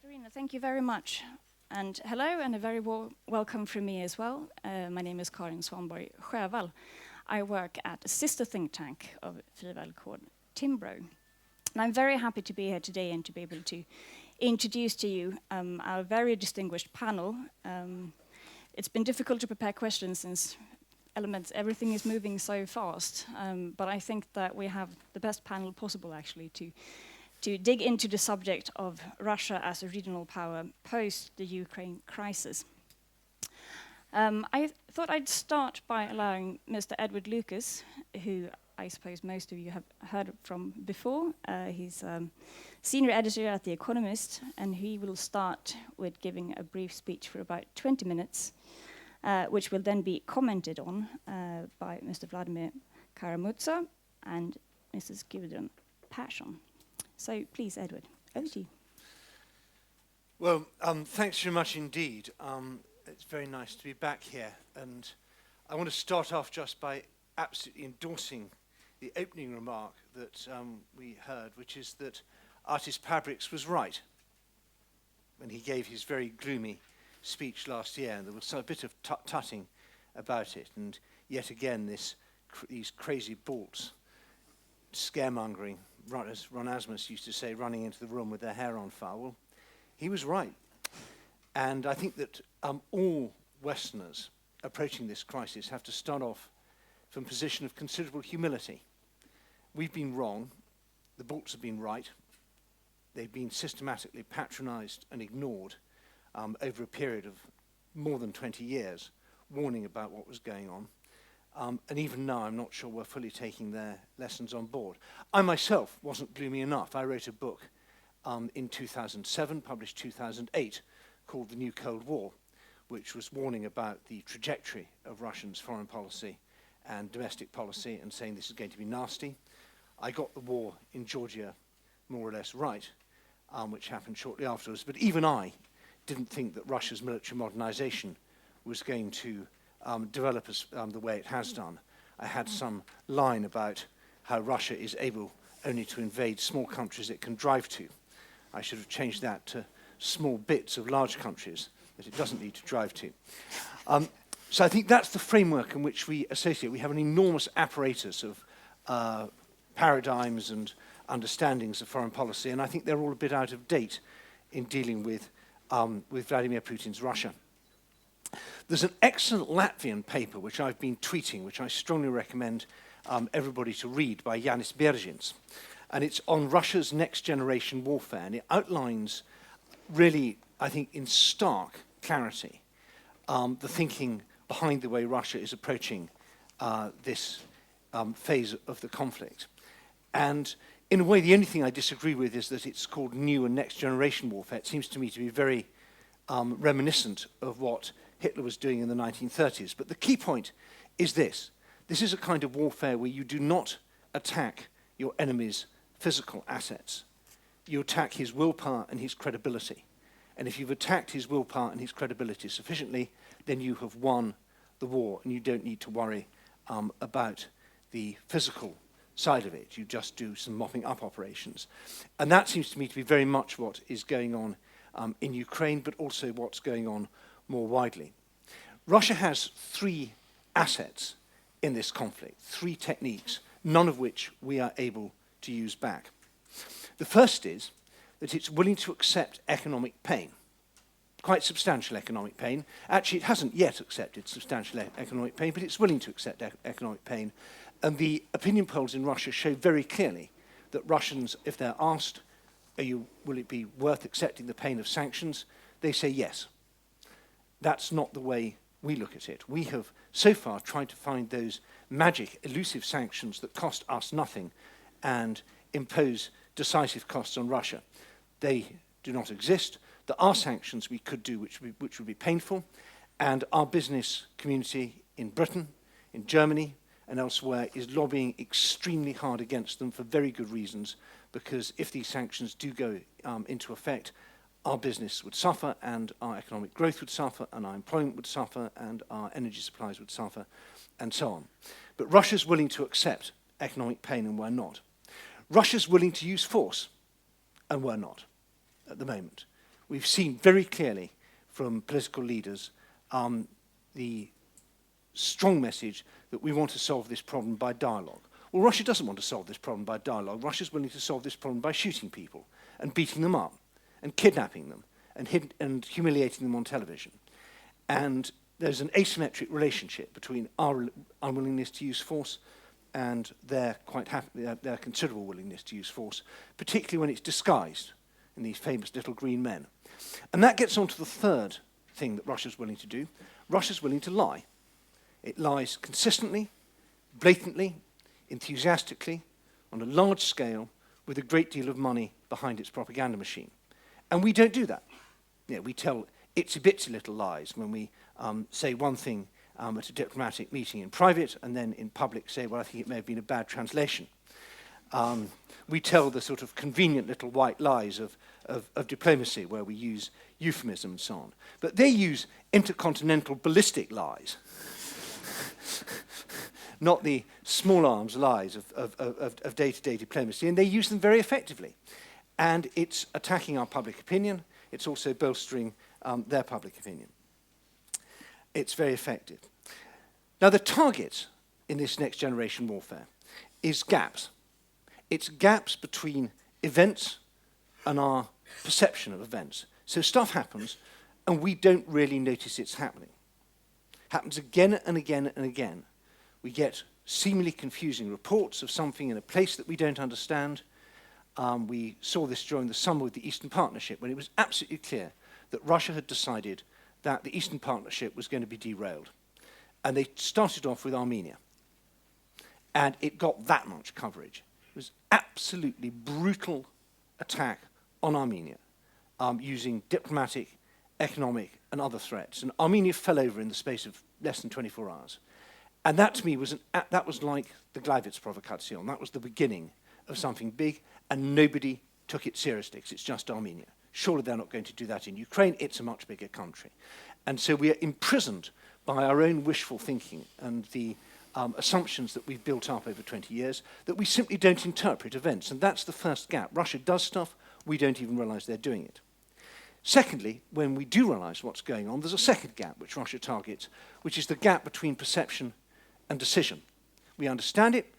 Katarina, thank you very much. And hello, and a very warm welcome from me as well. My name is Karin Svanborg-Sjövall. I work at a sister think tank of Frivärld called Timbro. And I'm very happy to be here today and to be able to introduce to you our very distinguished panel. It's been difficult to prepare questions since everything is moving so fast. But I think that we have the best panel possible actually to dig into the subject of Russia as a regional power post the Ukraine crisis. I thought I'd start by allowing Mr. Edward Lucas, who I suppose most of you have heard from before. He's senior editor at The Economist, and he will start with giving a brief speech for about 20 minutes, which will then be commented on by Mr. Vladimir Kara-Murza and Mrs. Gudrun Persson. So please, Edward, over to you. Well, thanks very much indeed. It's very nice to be back here. And I want to start off just by absolutely endorsing the opening remark that we heard, which is that Artis Pabriks was right when he gave his very gloomy speech last year. And there was a bit of tutting about it. And yet again, these crazy balts, scaremongering, as Ron Asmus used to say, running into the room with their hair on fire. Well, he was right. And I think that all Westerners approaching this crisis have to start off from a position of considerable humility. We've been wrong. The Balts have been right. They've been systematically patronized and ignored over a period of more than 20 years, warning about what was going on. And even now, I'm not sure we're fully taking their lessons on board. I myself wasn't gloomy enough. I wrote a book in 2007, published 2008, called The New Cold War, which was warning about the trajectory of Russians' foreign policy and domestic policy and saying this is going to be nasty. I got the war in Georgia more or less right, which happened shortly afterwards. But even I didn't think that Russia's military modernization was going to develop as the way it has done. I had some line about how Russia is able only to invade small countries it can drive to. I should have changed that to small bits of large countries that it doesn't need to drive to. So I think that's the framework in which we associate. We have an enormous apparatus of paradigms and understandings of foreign policy, and I think they're all a bit out of date in dealing with Vladimir Putin's Russia. There's an excellent Latvian paper which I've been tweeting, which I strongly recommend everybody to read, by Jānis Bērziņš. And it's on Russia's next generation warfare. And it outlines really, I think, in stark clarity, the thinking behind the way Russia is approaching this phase of the conflict. And in a way, the only thing I disagree with is that it's called new and next generation warfare. It seems to me to be very reminiscent of what Hitler was doing in the 1930s. But the key point is this. This is a kind of warfare where you do not attack your enemy's physical assets. You attack his willpower and his credibility. And if you've attacked his willpower and his credibility sufficiently, then you have won the war, and you don't need to worry about the physical side of it. You just do some mopping up operations. And that seems to me to be very much what is going on in Ukraine, but also what's going on more widely. Russia has three assets in this conflict, three techniques, none of which we are able to use back. The first is that it's willing to accept economic pain, quite substantial economic pain. Actually, it hasn't yet accepted substantial economic pain, but it's willing to accept economic pain. And the opinion polls in Russia show very clearly that Russians, if they're asked, will it be worth accepting the pain of sanctions, they say yes. That's not the way we look at it. We have so far tried to find those magic, elusive sanctions that cost us nothing and impose decisive costs on Russia. They do not exist. There are sanctions we could do which would be painful, and our business community in Britain, in Germany, and elsewhere is lobbying extremely hard against them for very good reasons, because if these sanctions do go into effect, our business would suffer, and our economic growth would suffer, and our employment would suffer, and our energy supplies would suffer, and so on. But Russia's willing to accept economic pain, and we're not. Russia's willing to use force, and we're not at the moment. we've seen very clearly from political leaders the strong message that we want to solve this problem by dialogue. Well, Russia doesn't want to solve this problem by dialogue. Russia's willing to solve this problem by shooting people and beating them up and kidnapping them and humiliating them on television. And there's an asymmetric relationship between our unwillingness to use force and their considerable willingness to use force, particularly when it's disguised in these famous little green men. And that gets on to the third thing that Russia's willing to do. Russia's willing to lie. It lies consistently, blatantly, enthusiastically, on a large scale, with a great deal of money behind its propaganda machine. And we don't do that. Yeah, we tell itsy-bitsy little lies when we say one thing at a diplomatic meeting in private and then in public say, well, I think it may have been a bad translation. We tell the sort of convenient little white lies of diplomacy where we use euphemism and so on. But they use intercontinental ballistic lies, not the small arms lies of day-to-day diplomacy, and they use them very effectively. And it's attacking our public opinion. It's also bolstering their public opinion. It's very effective. Now, the target in this next generation warfare is gaps. It's gaps between events and our perception of events. So stuff happens, and we don't really notice it's happening. Happens again and again and again. We get seemingly confusing reports of something in a place that we don't understand. We saw this during the summer with the Eastern Partnership, when it was absolutely clear that Russia had decided that the Eastern Partnership was going to be derailed. And they started off with Armenia. And it got that much coverage. It was absolutely brutal attack on Armenia, using diplomatic, economic, and other threats. And Armenia fell over in the space of less than 24 hours. And that, to me, was that was like the Gleiwitz provocation. That was the beginning of something big, and nobody took it seriously, because it's just Armenia. Surely they're not going to do that in Ukraine. It's a much bigger country. And so we are imprisoned by our own wishful thinking and the assumptions that we've built up over 20 years, that we simply don't interpret events. And that's the first gap. Russia does stuff, we don't even realize they're doing it. Secondly, when we do realize what's going on, there's a second gap which Russia targets, which is the gap between perception and decision. We understand it,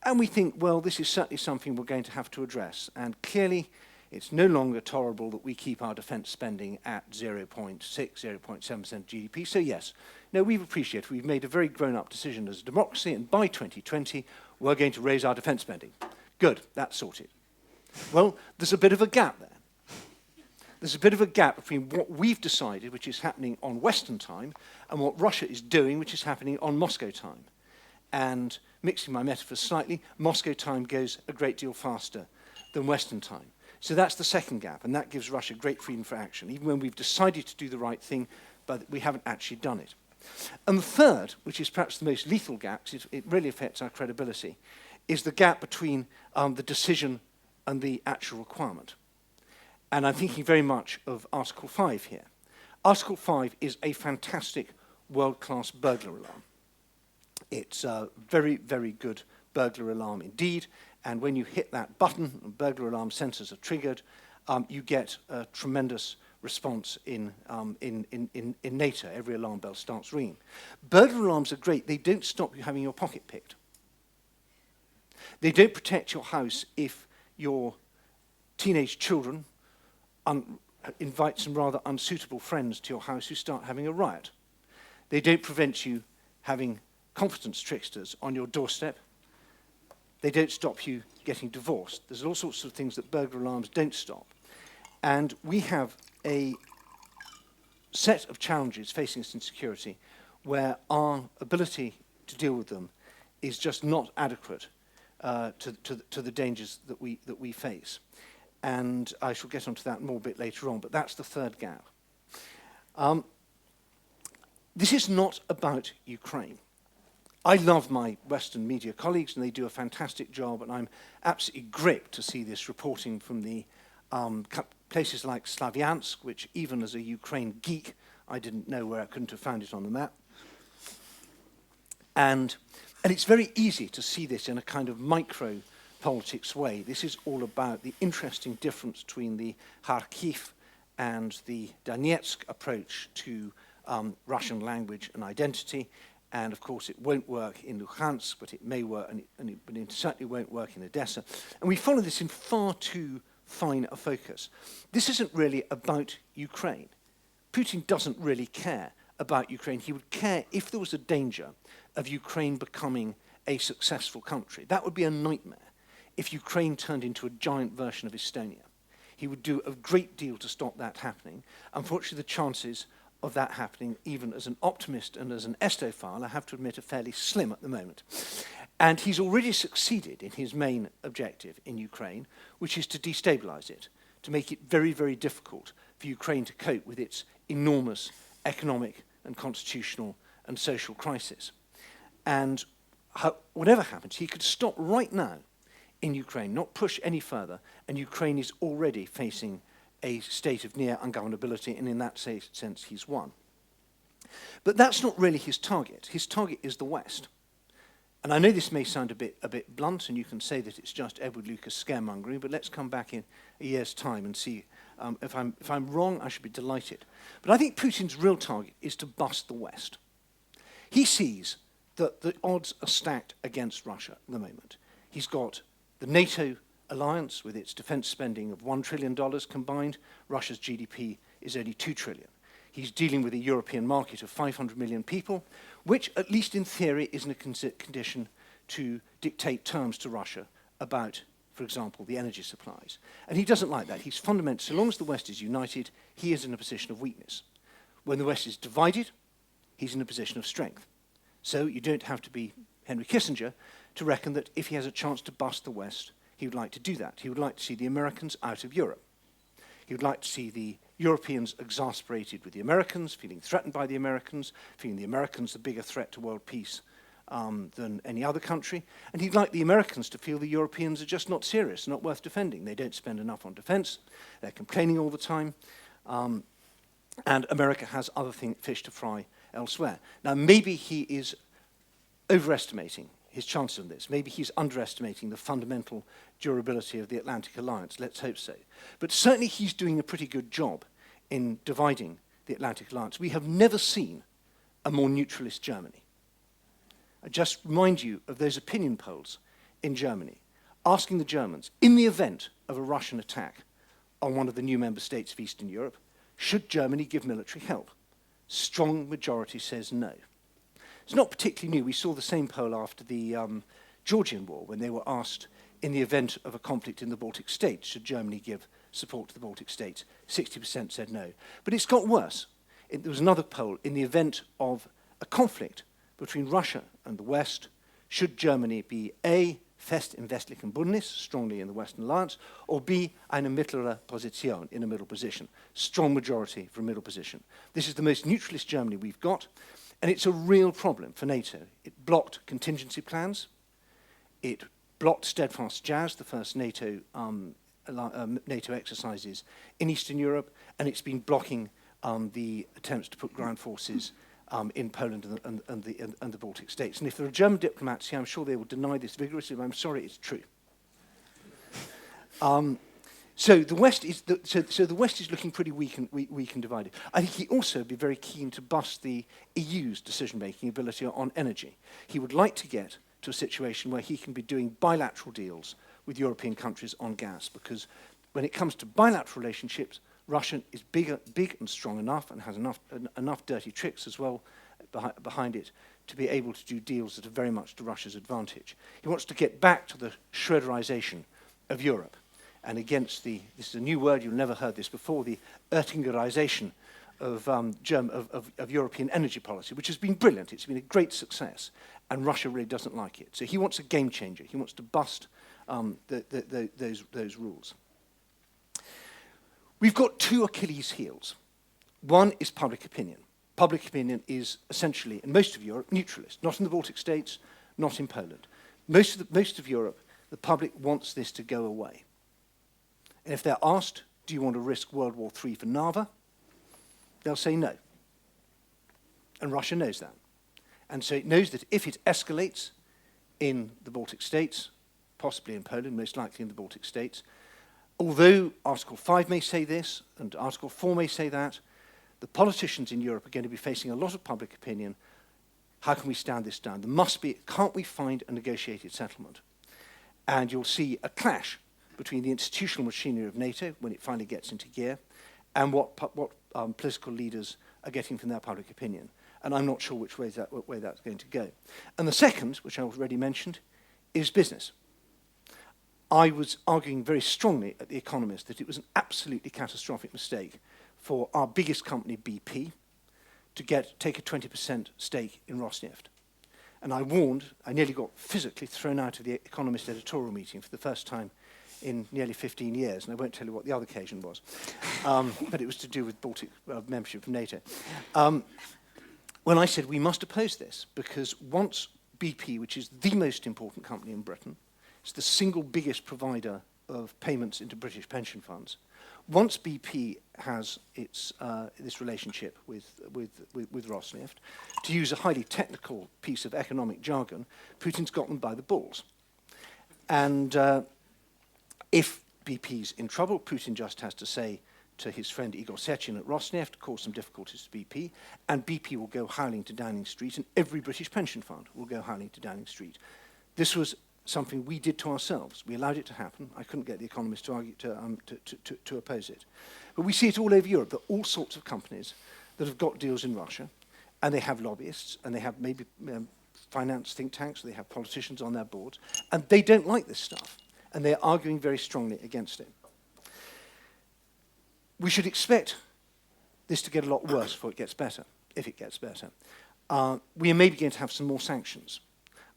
and we think, well, this is certainly something we're going to have to address. And clearly, it's no longer tolerable that we keep our defense spending at 0.6, 0.7% GDP. So yes, no, we've made a very grown-up decision as a democracy, and by 2020, we're going to raise our defense spending. Good, that's sorted. Well, there's a bit of a gap there. There's a bit of a gap between what we've decided, which is happening on Western time, and what Russia is doing, which is happening on Moscow time. And mixing my metaphors slightly, Moscow time goes a great deal faster than Western time. So that's the second gap, and that gives Russia great freedom for action, even when we've decided to do the right thing, but we haven't actually done it. And the third, which is perhaps the most lethal gap, because it really affects our credibility, is the gap between the decision and the actual requirement. And I'm thinking very much of Article 5 here. Article 5 is a fantastic world-class burglar alarm. It's a very, very good burglar alarm indeed. And when you hit that button, and burglar alarm sensors are triggered, you get a tremendous response in NATO. Every alarm bell starts ringing. Burglar alarms are great. They don't stop you having your pocket picked. They don't protect your house if your teenage children invite some rather unsuitable friends to your house who start having a riot. They don't prevent you having confidence tricksters on your doorstep. They don't stop you getting divorced. There's all sorts of things that burglar alarms don't stop. And we have a set of challenges facing us in security where our ability to deal with them is just not adequate to the dangers that we face. And I shall get onto that more a bit later on, but that's the third gap. This is not about Ukraine. I love my Western media colleagues, and they do a fantastic job, and I'm absolutely gripped to see this reporting from the places like Slavyansk, which even as a Ukraine geek, I didn't know where I couldn't have found it on the map. And it's very easy to see this in a kind of micro-politics way. This is all about the interesting difference between the Kharkiv and the Donetsk approach to Russian language and identity. And of course, it won't work in Luhansk, but it may work, but it certainly won't work in Odessa. And we follow this in far too fine a focus. This isn't really about Ukraine. Putin doesn't really care about Ukraine. He would care if there was a danger of Ukraine becoming a successful country. That would be a nightmare if Ukraine turned into a giant version of Estonia. He would do a great deal to stop that happening. Unfortunately, the chances of that happening, even as an optimist and as an Estophile, I have to admit, are fairly slim at the moment. And he's already succeeded in his main objective in Ukraine, which is to destabilize it, to make it very, very difficult for Ukraine to cope with its enormous economic and constitutional and social crisis. And whatever happens, he could stop right now in Ukraine, not push any further, and Ukraine is already facing a state of near ungovernability, and in that sense, he's won. But that's not really his target. His target is the West. And I know this may sound a bit blunt, and you can say that it's just Edward Lucas scaremongering, but let's come back in a year's time and see. If I'm wrong, I should be delighted. But I think Putin's real target is to bust the West. He sees that the odds are stacked against Russia at the moment. He's got the NATO alliance with its defense spending of $1 trillion combined. Russia's GDP is only $2 trillion. He's dealing with a European market of 500 million people, which, at least in theory, is in a condition to dictate terms to Russia about, for example, the energy supplies. And he doesn't like that. He's fundamental. So long as the West is united, he is in a position of weakness. When the West is divided, he's in a position of strength. So you don't have to be Henry Kissinger to reckon that if he has a chance to bust the West, he would like to do that. He would like to see the Americans out of Europe. He would like to see the Europeans exasperated with the Americans, feeling threatened by the Americans, feeling the Americans a bigger threat to world peace than any other country. And he'd like the Americans to feel the Europeans are just not serious, not worth defending. They don't spend enough on defense. They're complaining all the time. And America has other fish to fry elsewhere. Now, maybe he is overestimating his chances on this. Maybe he's underestimating the fundamental durability of the Atlantic Alliance. Let's hope so. But certainly he's doing a pretty good job in dividing the Atlantic Alliance. We have never seen a more neutralist Germany. I just remind you of those opinion polls in Germany, asking the Germans, in the event of a Russian attack on one of the new member states of Eastern Europe, should Germany give military help? Strong majority says no. It's not particularly new. We saw the same poll after the Georgian war, when they were asked, in the event of a conflict in the Baltic states, should Germany give support to the Baltic states? 60% said no. But it's got worse. There was another poll, in the event of a conflict between Russia and the West, should Germany be A, fest im westlichen Bündnis, strongly in the Western Alliance, or B, eine mittlere Position, in a middle position? Strong majority for a middle position. This is the most neutralist Germany we've got. And it's a real problem for NATO. It blocked contingency plans. It blocked Steadfast Jazz, the first NATO exercises in Eastern Europe, and it's been blocking the attempts to put ground forces in Poland and the Baltic states. And if there are German diplomats here, I'm sure they will deny this vigorously, but I'm sorry, it's true. So the West is looking pretty weak and divided. I think he also would be very keen to bust the EU's decision-making ability on energy. He would like to get to a situation where he can be doing bilateral deals with European countries on gas, because when it comes to bilateral relationships, Russia is big and strong enough and has enough dirty tricks as well behind it to be able to do deals that are very much to Russia's advantage. He wants to get back to the Schröderization of Europe, and against this is a new word, you've never heard this before, the Oettingerization of European energy policy, which has been brilliant. It's been a great success, and Russia really doesn't like it. So he wants a game changer. He wants to bust those rules. We've got two Achilles heels. One is public opinion. Public opinion is essentially, in most of Europe, neutralist. Not in the Baltic states, not in Poland. Most of Europe, the public wants this to go away. And if they're asked, do you want to risk World War III for Narva? They'll say no. And Russia knows that. And so it knows that if it escalates in the Baltic states, possibly in Poland, most likely in the Baltic states, although Article 5 may say this and Article 4 may say that, the politicians in Europe are going to be facing a lot of public opinion. How can we stand this down? There must be, can't we find a negotiated settlement? And you'll see a clash between the institutional machinery of NATO, when it finally gets into gear, and what political leaders are getting from their public opinion. And I'm not sure which way that's going to go. And the second, which I already mentioned, is business. I was arguing very strongly at The Economist that it was an absolutely catastrophic mistake for our biggest company, BP, to take a 20% stake in Rosneft. And I warned, I nearly got physically thrown out of the Economist editorial meeting for the first time in nearly 15 years, and I won't tell you what the other occasion was, but it was to do with Baltic membership of NATO. When I said we must oppose this, because once BP, which is the most important company in Britain, it's the single biggest provider of payments into British pension funds, once BP has this relationship with Rosneft, to use a highly technical piece of economic jargon, Putin's got them by the balls. And if BP's in trouble, Putin just has to say to his friend Igor Sechin at Rosneft, cause some difficulties to BP, and BP will go howling to Downing Street, and every British pension fund will go howling to Downing Street. This was something we did to ourselves. We allowed it to happen. I couldn't get The Economist to argue to oppose it. But we see it all over Europe. There are all sorts of companies that have got deals in Russia, and they have lobbyists, and they have maybe finance think tanks, or they have politicians on their boards, and they don't like this stuff, and they're arguing very strongly against it. We should expect this to get a lot worse before it gets better, if it gets better. We are maybe going to have some more sanctions.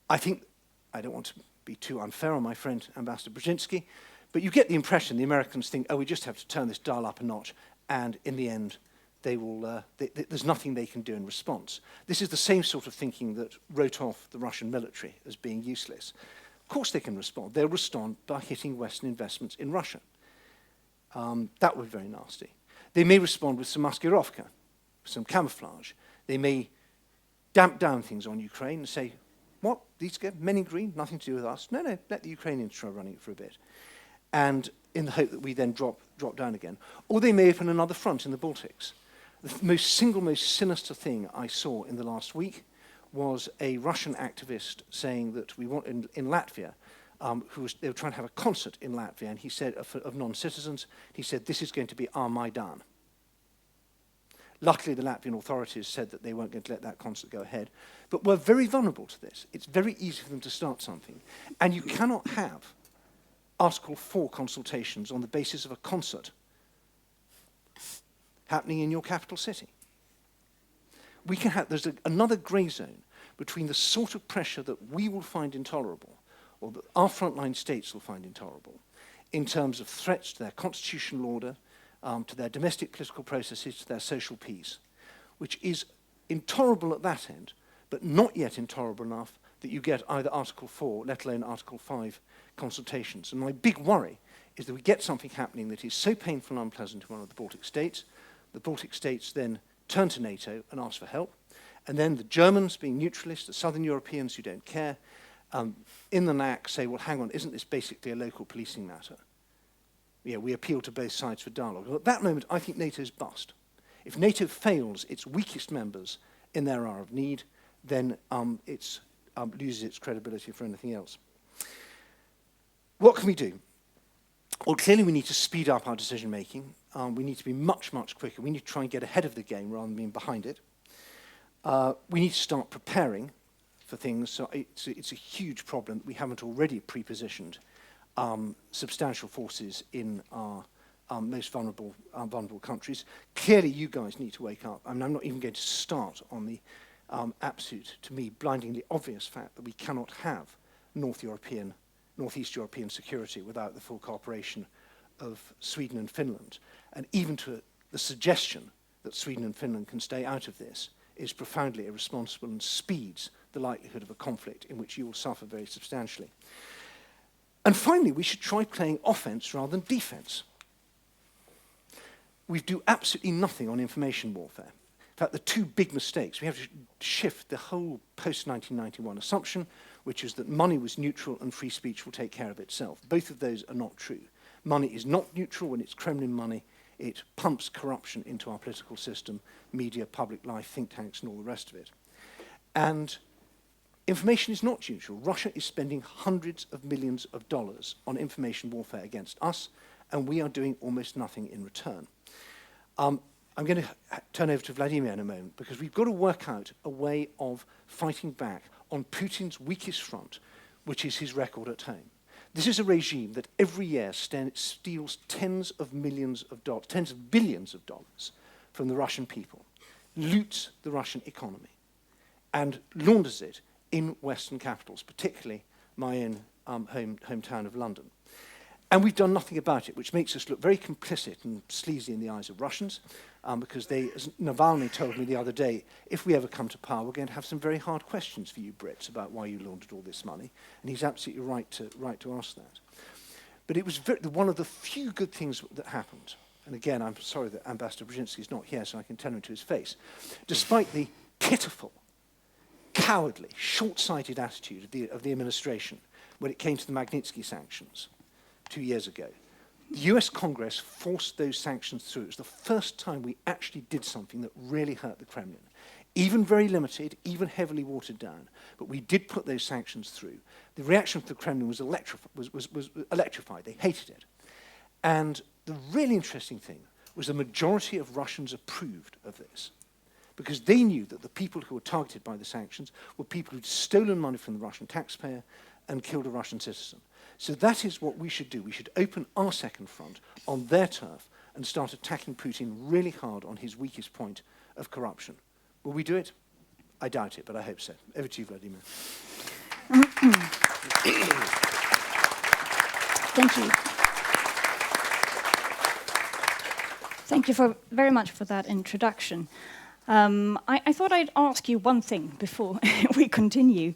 I think, I don't want to be too unfair on my friend Ambassador Brzezinski, but you get the impression the Americans think, oh, we just have to turn this dial up a notch, and in the end, they will, there's nothing they can do in response. This is the same sort of thinking that wrote off the Russian military as being useless. Of course they can respond. They'll respond by hitting Western investments in Russia. That would be very nasty. They may respond with some maskirovka, some camouflage. They may damp down things on Ukraine and say, what, these men in green, nothing to do with us? No, no, let the Ukrainians try running it for a bit. And in the hope that we then drop down again. Or they may open another front in the Baltics. The most sinister thing I saw in the last week was a Russian activist saying that we want, in Latvia, they were trying to have a concert in Latvia, and he said, of non-citizens, he said, this is going to be our Maidan. Luckily, the Latvian authorities said that they weren't going to let that concert go ahead. But we're very vulnerable to this. It's very easy for them to start something. And you cannot have Article 4 consultations on the basis of a concert happening in your capital city. We can have, there's another grey zone between the sort of pressure that we will find intolerable, or that our frontline states will find intolerable, in terms of threats to their constitutional order, to their domestic political processes, to their social peace, which is intolerable at that end, but not yet intolerable enough that you get either Article 4, let alone Article 5 consultations. And my big worry is that we get something happening that is so painful and unpleasant to one of the Baltic states then turn to NATO and ask for help, and then the Germans, being neutralists, the Southern Europeans who don't care, in the NAC say, well, hang on, isn't this basically a local policing matter? Yeah, we appeal to both sides for dialogue. Well, at that moment, I think NATO's bust. If NATO fails its weakest members in their hour of need, then it loses its credibility for anything else. What can we do? Well, clearly we need to speed up our decision-making. We need to be much, much quicker. We need to try and get ahead of the game rather than being behind it. We need to start preparing for things. So it's a huge problem that we haven't already pre-positioned substantial forces in our most vulnerable countries. Clearly, you guys need to wake up. I mean, I'm not even going to start on the absolute, to me, blindingly obvious fact that we cannot have Northeast European security without the full cooperation of Sweden and Finland. And even to the suggestion that Sweden and Finland can stay out of this is profoundly irresponsible and speeds the likelihood of a conflict in which you will suffer very substantially. And finally, we should try playing offense rather than defense. We do absolutely nothing on information warfare. In fact, the two big mistakes, we have to shift the whole post-1991 assumption, which is that money was neutral and free speech will take care of itself. Both of those are not true. Money is not neutral. When it's Kremlin money, it pumps corruption into our political system, media, public life, think tanks, and all the rest of it. And information is not neutral. Russia is spending hundreds of millions of dollars on information warfare against us, and we are doing almost nothing in return. I'm going to turn over to Vladimir in a moment, because we've got to work out a way of fighting back on Putin's weakest front, which is his record at home. This is a regime that every year steals tens of billions of dollars from the Russian people, loots the Russian economy, and launders it in Western capitals, particularly my own hometown of London. And we've done nothing about it, which makes us look very complicit and sleazy in the eyes of Russians, because they, as Navalny told me the other day, if we ever come to power, we're going to have some very hard questions for you Brits about why you laundered all this money. And he's absolutely right to ask that. But it was one of the few good things that happened. And again, I'm sorry that Ambassador Brzezinski is not here, so I can tell him to his face. Despite the pitiful, cowardly, short-sighted attitude of the administration when it came to the Magnitsky sanctions 2 years ago, the US Congress forced those sanctions through. It was the first time we actually did something that really hurt the Kremlin. Even very limited, even heavily watered down, but we did put those sanctions through. The reaction from the Kremlin was electrified. They hated it. And the really interesting thing was the majority of Russians approved of this, because they knew that the people who were targeted by the sanctions were people who'd stolen money from the Russian taxpayer and killed a Russian citizen. So that is what we should do. We should open our second front on their turf and start attacking Putin really hard on his weakest point of corruption. Will we do it? I doubt it, but I hope so. Over to you, Vladimir. Thank you. Thank you very much for that introduction. I thought I'd ask you one thing before we continue.